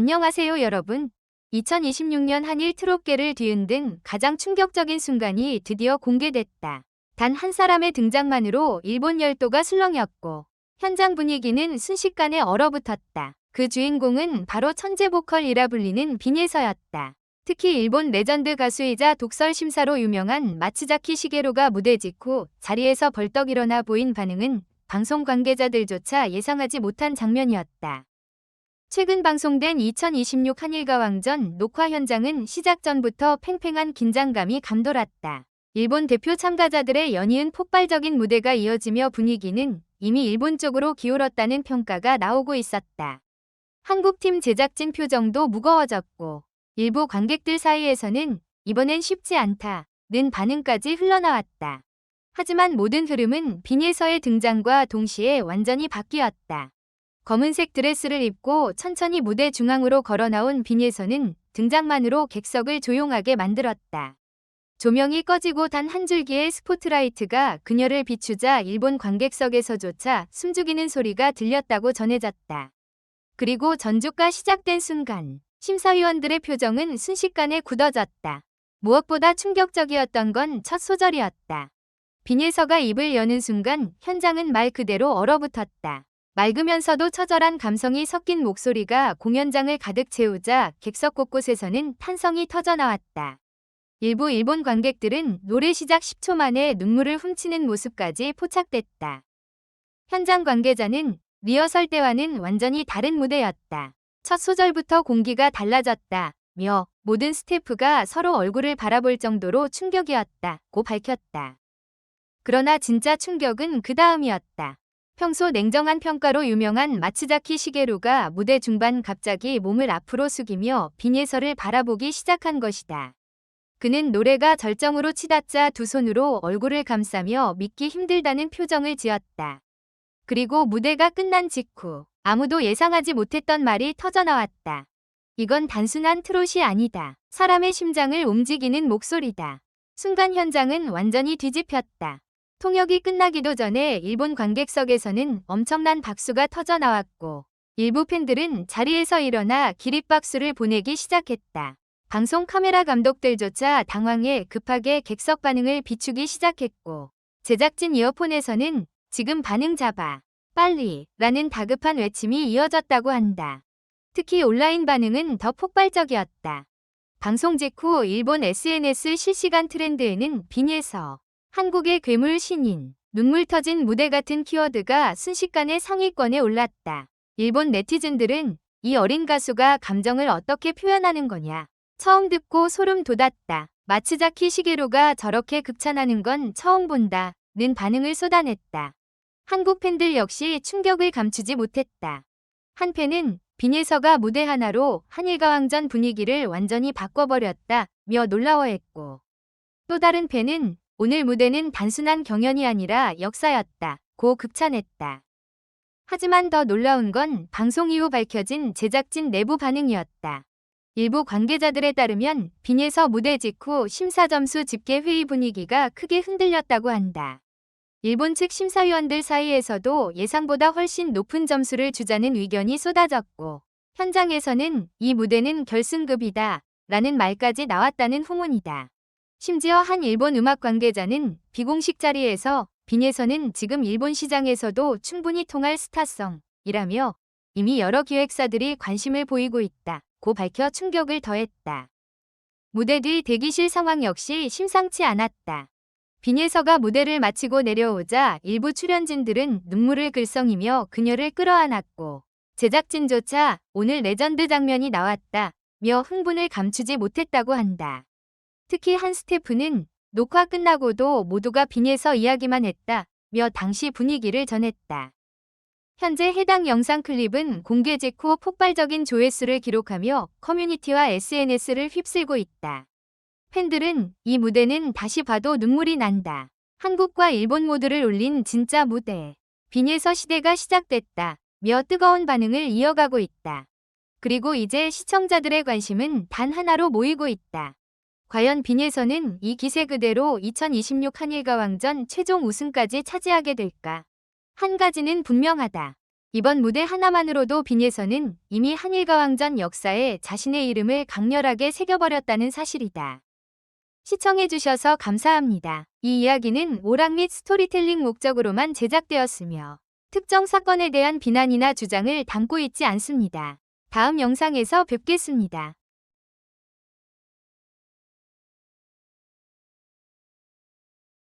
안녕하세요 여러분. 2026년 한일 트롯계를 뒤흔든 가장 충격적인 순간이 드디어 공개됐다. 단 한 사람의 등장만으로 일본 열도가 술렁였고 현장 분위기는 순식간에 얼어붙었다. 그 주인공은 바로 천재 보컬이라 불리는 빈예서였다. 특히 일본 레전드 가수이자 독설 심사로 유명한 마츠자키 시게로가 무대 직후 자리에서 벌떡 일어나 보인 반응은 방송 관계자들조차 예상하지 못한 장면이었다. 최근 방송된 2026 한일가왕전 녹화 현장은 시작 전부터 팽팽한 긴장감이 감돌았다. 일본 대표 참가자들의 연이은 폭발적인 무대가 이어지며 분위기는 이미 일본 쪽으로 기울었다는 평가가 나오고 있었다. 한국팀 제작진 표정도 무거워졌고 일부 관객들 사이에서는 이번엔 쉽지 않다는 반응까지 흘러나왔다. 하지만 모든 흐름은 빈예서의 등장과 동시에 완전히 바뀌었다. 검은색 드레스를 입고 천천히 무대 중앙으로 걸어나온 빈예서는 등장만으로 객석을 조용하게 만들었다. 조명이 꺼지고 단 한 줄기의 스포트라이트가 그녀를 비추자 일본 관객석에서조차 숨죽이는 소리가 들렸다고 전해졌다. 그리고 전주가 시작된 순간 심사위원들의 표정은 순식간에 굳어졌다. 무엇보다 충격적이었던 건 첫 소절이었다. 빈예서가 입을 여는 순간 현장은 말 그대로 얼어붙었다. 맑으면서도 처절한 감성이 섞인 목소리가 공연장을 가득 채우자 객석 곳곳에서는 탄성이 터져나왔다. 일부 일본 관객들은 노래 시작 10초 만에 눈물을 훔치는 모습까지 포착됐다. 현장 관계자는 리허설 때와는 완전히 다른 무대였다. 첫 소절부터 공기가 달라졌다며 모든 스태프가 서로 얼굴을 바라볼 정도로 충격이었다고 밝혔다. 그러나 진짜 충격은 그 다음이었다. 평소 냉정한 평가로 유명한 마츠자키 시게루가 무대 중반 갑자기 몸을 앞으로 숙이며 빈예서를 바라보기 시작한 것이다. 그는 노래가 절정으로 치닫자 두 손으로 얼굴을 감싸며 믿기 힘들다는 표정을 지었다. 그리고 무대가 끝난 직후 아무도 예상하지 못했던 말이 터져나왔다. 이건 단순한 트롯이 아니다. 사람의 심장을 움직이는 목소리다. 순간 현장은 완전히 뒤집혔다. 통역이 끝나기도 전에 일본 관객석에서는 엄청난 박수가 터져나왔고 일부 팬들은 자리에서 일어나 기립박수를 보내기 시작했다. 방송 카메라 감독들조차 당황해 급하게 객석 반응을 비추기 시작했고 제작진 이어폰에서는 지금 반응 잡아, 빨리 라는 다급한 외침이 이어졌다고 한다. 특히 온라인 반응은 더 폭발적이었다. 방송 직후 일본 SNS 실시간 트렌드에는 빈예서, 한국의 괴물 신인, 눈물 터진 무대 같은 키워드가 순식간에 상위권에 올랐다. 일본 네티즌들은 이 어린 가수가 감정을 어떻게 표현하는 거냐. 처음 듣고 소름 돋았다. 마츠자키 시게루가 저렇게 극찬하는 건 처음 본다. 는 반응을 쏟아냈다. 한국 팬들 역시 충격을 감추지 못했다. 한 팬은 빈예서가 무대 하나로 한일가왕전 분위기를 완전히 바꿔버렸다며 놀라워했고 또 다른 팬은 오늘 무대는 단순한 경연이 아니라 역사였다고 극찬했다. 하지만 더 놀라운 건 방송 이후 밝혀진 제작진 내부 반응이었다. 일부 관계자들에 따르면 빈예서 무대 직후 심사 점수 집계 회의 분위기가 크게 흔들렸다고 한다. 일본 측 심사위원들 사이에서도 예상보다 훨씬 높은 점수를 주자는 의견이 쏟아졌고 현장에서는 이 무대는 결승급이다 라는 말까지 나왔다는 후문이다. 심지어 한 일본 음악 관계자는 비공식 자리에서 빈예서는 지금 일본 시장에서도 충분히 통할 스타성이라며 이미 여러 기획사들이 관심을 보이고 있다고 밝혀 충격을 더했다. 무대 뒤 대기실 상황 역시 심상치 않았다. 빈예서가 무대를 마치고 내려오자 일부 출연진들은 눈물을 글썽이며 그녀를 끌어안았고 제작진조차 오늘 레전드 장면이 나왔다며 흥분을 감추지 못했다고 한다. 특히 한 스태프는 녹화 끝나고도 모두가 빈예서 이야기만 했다며 당시 분위기를 전했다. 현재 해당 영상 클립은 공개 직후 폭발적인 조회수를 기록하며 커뮤니티와 SNS를 휩쓸고 있다. 팬들은 이 무대는 다시 봐도 눈물이 난다. 한국과 일본 모두를 울린 진짜 무대. 빈예서 시대가 시작됐다며 뜨거운 반응을 이어가고 있다. 그리고 이제 시청자들의 관심은 단 하나로 모이고 있다. 과연 빈예서는 이 기세 그대로 2026 한일가왕전 최종 우승까지 차지하게 될까? 한 가지는 분명하다. 이번 무대 하나만으로도 빈에서는 이미 한일가왕전 역사에 자신의 이름을 강렬하게 새겨버렸다는 사실이다. 시청해주셔서 감사합니다. 이 이야기는 오락 및 스토리텔링 목적으로만 제작되었으며 특정 사건에 대한 비난이나 주장을 담고 있지 않습니다. 다음 영상에서 뵙겠습니다.